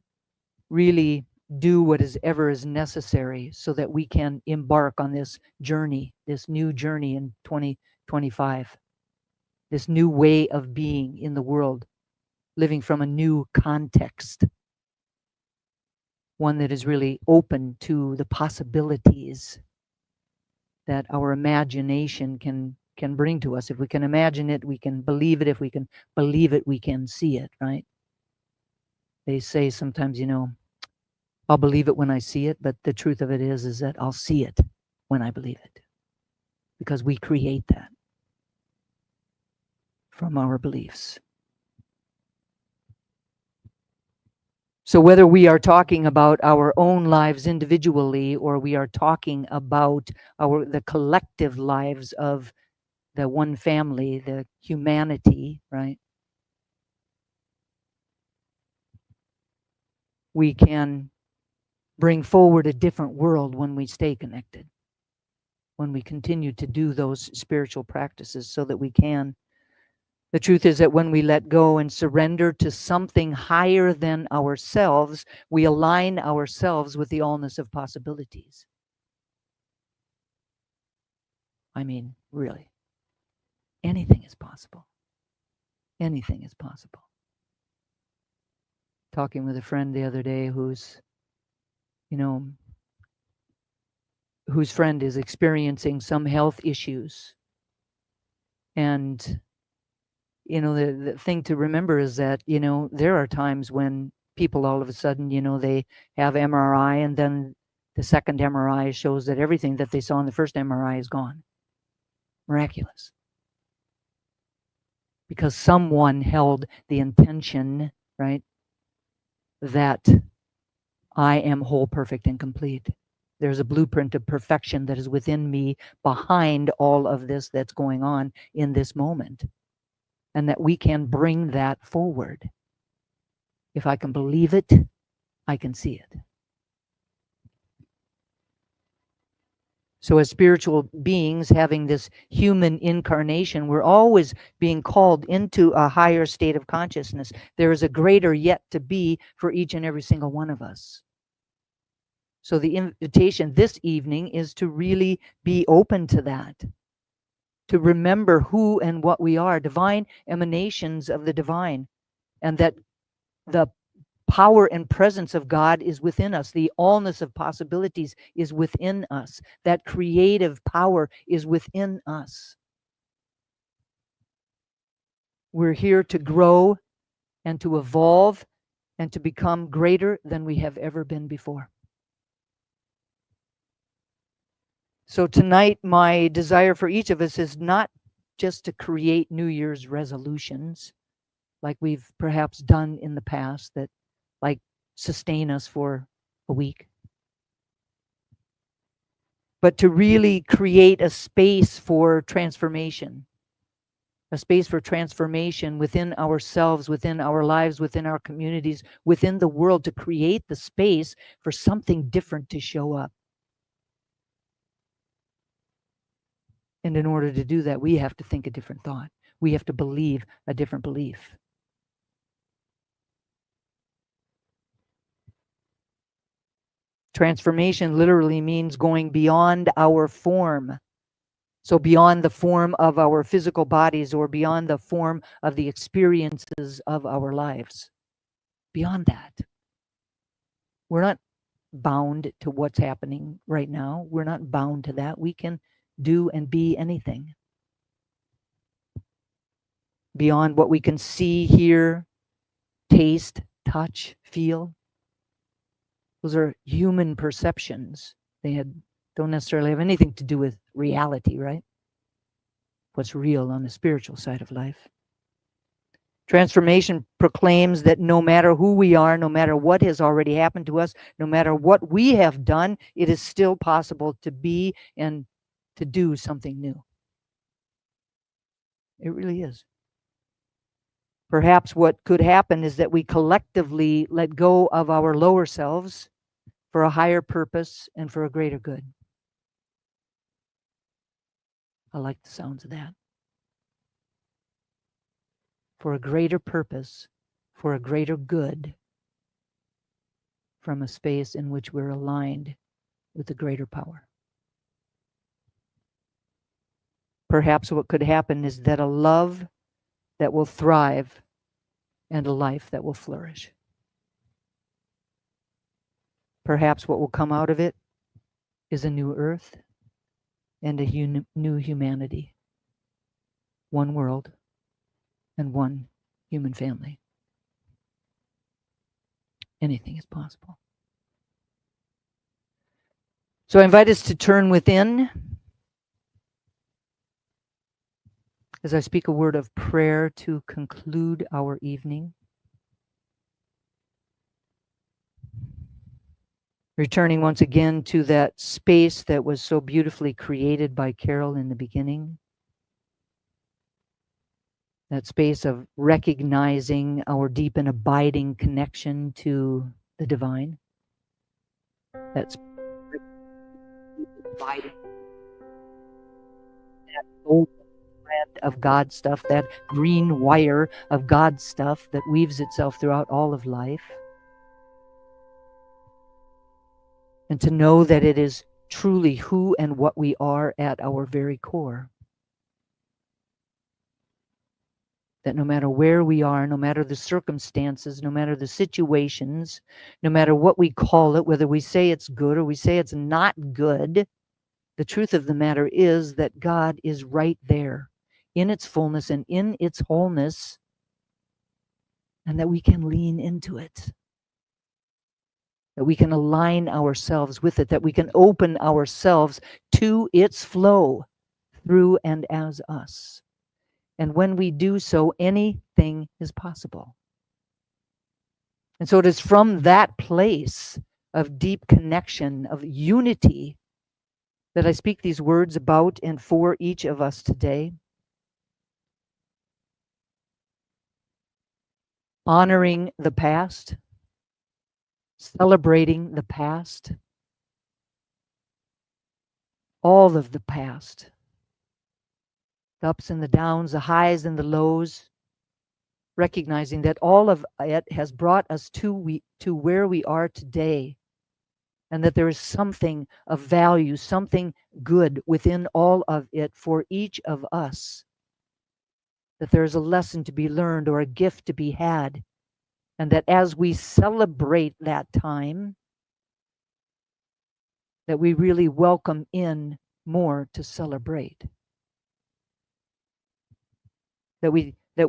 really do what is ever is necessary so that we can embark on this journey, this new journey in 2025, this new way of being in the world, living from a new context, one that is really open to the possibilities that our imagination can bring to us. If we can imagine it, we can believe it. If we can believe it, we can see it, right? They say sometimes, I'll believe it when I see it, but the truth of it is that I'll see it when I believe it, because we create that from our beliefs. So whether we are talking about our own lives individually, or we are talking about the collective lives of the one family, the humanity, right? We can bring forward a different world when we stay connected, when we continue to do those spiritual practices, so that we can The truth is that when we let go and surrender to something higher than ourselves, we align ourselves with the allness of possibilities. I mean, really, anything is possible. Anything is possible. Talking with a friend the other day whose friend is experiencing some health issues. And, the thing to remember is that, there are times when people all of a sudden, they have MRI, and then the second MRI shows that everything that they saw in the first MRI is gone. Miraculous. Because someone held the intention, right, that I am whole, perfect, and complete. There's a blueprint of perfection that is within me behind all of this that's going on in this moment. And that we can bring that forward. If I can believe it, I can see it. So as spiritual beings having this human incarnation, we're always being called into a higher state of consciousness. There is a greater yet to be for each and every single one of us. So the invitation this evening is to really be open to that, to remember who and what we are, divine emanations of the divine, and that the power and presence of God is within us. The allness of possibilities is within us. That creative power is within us. We're here to grow and to evolve and to become greater than we have ever been before. So tonight, my desire for each of us is not just to create New Year's resolutions like we've perhaps done in the past that like sustain us for a week, but to really create a space for transformation, within ourselves, within our lives, within our communities, within the world, to create the space for something different to show up. And in order to do that, we have to think a different thought. We have to believe a different belief. Transformation literally means going beyond our form. So beyond the form of our physical bodies or beyond the form of the experiences of our lives. Beyond that. We're not bound to what's happening right now. We're not bound to that. We can do and be anything. Beyond what we can see, hear, taste, touch, feel. Those are human perceptions. They don't necessarily have anything to do with reality, right? What's real on the spiritual side of life. Transformation proclaims that no matter who we are, no matter what has already happened to us, no matter what we have done, it is still possible to be and to do something new. It really is. Perhaps what could happen is that we collectively let go of our lower selves for a higher purpose and for a greater good. I like the sounds of that. For a greater purpose, for a greater good, from a space in which we're aligned with the greater power. Perhaps what could happen is that a love that will thrive and a life that will flourish. Perhaps what will come out of it is a new earth and a new humanity. One world and one human family. Anything is possible. So I invite us to turn within as I speak a word of prayer to conclude our evening. Returning once again to that space that was so beautifully created by Carol in the beginning. That space of recognizing our deep and abiding connection to the divine. That's abiding. That soul thread of God stuff, that green wire of God stuff that weaves itself throughout all of life. And to know that it is truly who and what we are at our very core. That no matter where we are, no matter the circumstances, no matter the situations, no matter what we call it, whether we say it's good or we say it's not good, the truth of the matter is that God is right there in its fullness and in its wholeness, and that we can lean into it, that we can align ourselves with it, that we can open ourselves to its flow through and as us. And when we do so, anything is possible. And so it is from that place of deep connection, of unity, that I speak these words about and for each of us today. Honoring the past, celebrating the past, all of the past, the ups and the downs, the highs and the lows, recognizing that all of it has brought us to where we are today, and that there is something of value, something good within all of it for each of us, that there is a lesson to be learned or a gift to be had, and that as we celebrate that time, that we really welcome in more to celebrate. That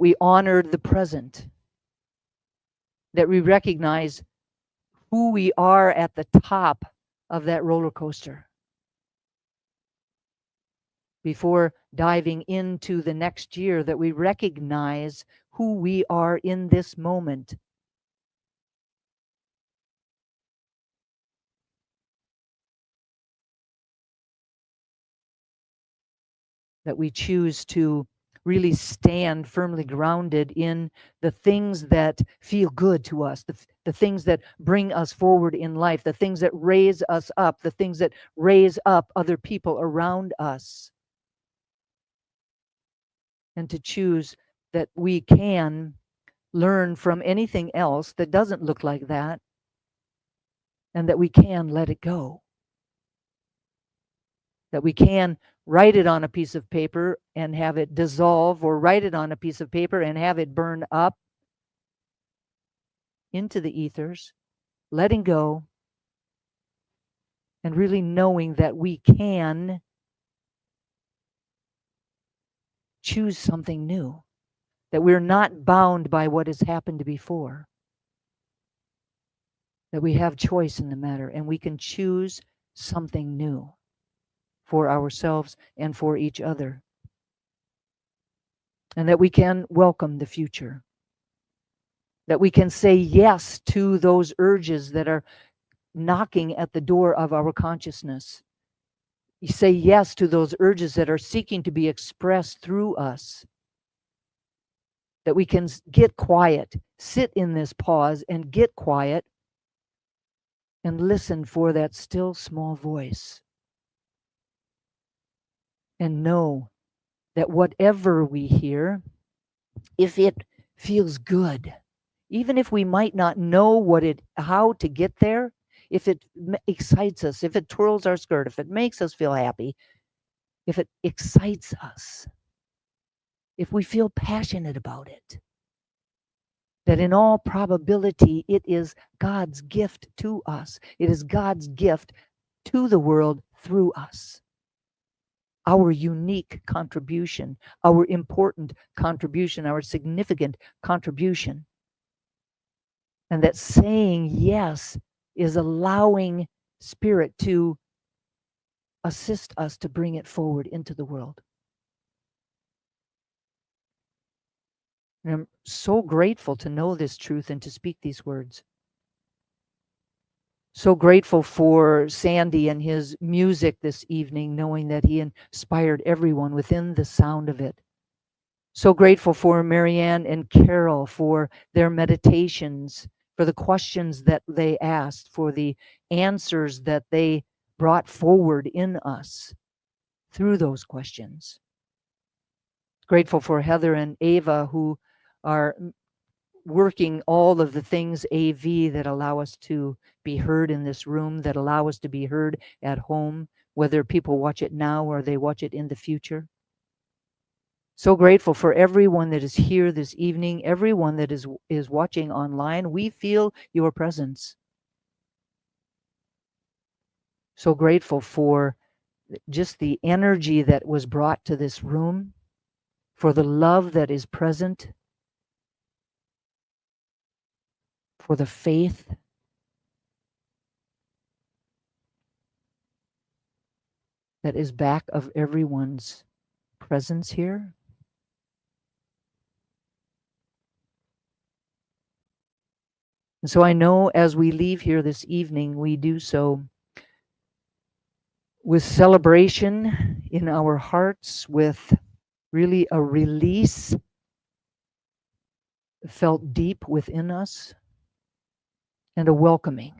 we honor the present, that we recognize who we are at the top of that roller coaster before diving into the next year, that we recognize who we are in this moment. That we choose to really stand firmly grounded in the things that feel good to us, the things that bring us forward in life, the things that raise us up, the things that raise up other people around us. And to choose that we can learn from anything else that doesn't look like that, and that we can let it go. That we can write it on a piece of paper and have it dissolve, or write it on a piece of paper and have it burn up into the ethers, letting go, and really knowing that we can choose something new, that we're not bound by what has happened before, that we have choice in the matter, and we can choose something new for ourselves and for each other, and that we can welcome the future, that we can say yes to those urges that are knocking at the door of our consciousness. You say yes to those urges that are seeking to be expressed through us, that we can get quiet, sit in this pause and get quiet and listen for that still small voice, and know that whatever we hear, if it feels good, even if we might not know how to get there, if it excites us, if it twirls our skirt, if it makes us feel happy, if it excites us, if we feel passionate about it, that in all probability it is God's gift to us. It is God's gift to the world through us. Our unique contribution, our important contribution, our significant contribution. And that saying yes is allowing Spirit to assist us to bring it forward into the world. And I'm so grateful to know this truth and to speak these words. So grateful for Sandy and his music this evening, knowing that he inspired everyone within the sound of it. So grateful for Marianne and Carol for their meditations, for the questions that they asked, for the answers that they brought forward in us through those questions. Grateful for Heather and Ava, who are working all of the things AV that allow us to be heard in this room, that allow us to be heard at home, whether people watch it now or they watch it in the future. So grateful for everyone that is here this evening, everyone that is watching online. We feel your presence. So grateful for just the energy that was brought to this room, for the love that is present, for the faith that is back of everyone's presence here. And so I know as we leave here this evening, we do so with celebration in our hearts, with really a release felt deep within us, and a welcoming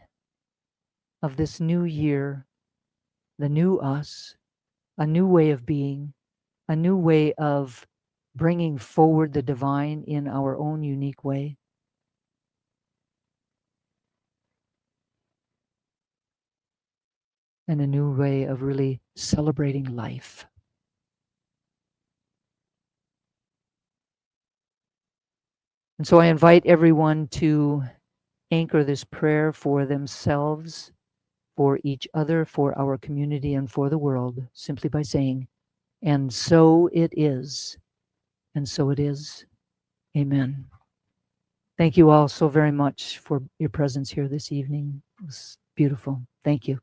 of this new year, the new us, a new way of being, a new way of bringing forward the divine in our own unique way. And a new way of really celebrating life. And so I invite everyone to anchor this prayer for themselves, for each other, for our community, and for the world, simply by saying, "And so it is, and so it is. Amen." Thank you all so very much for your presence here this evening. It was beautiful. Thank you.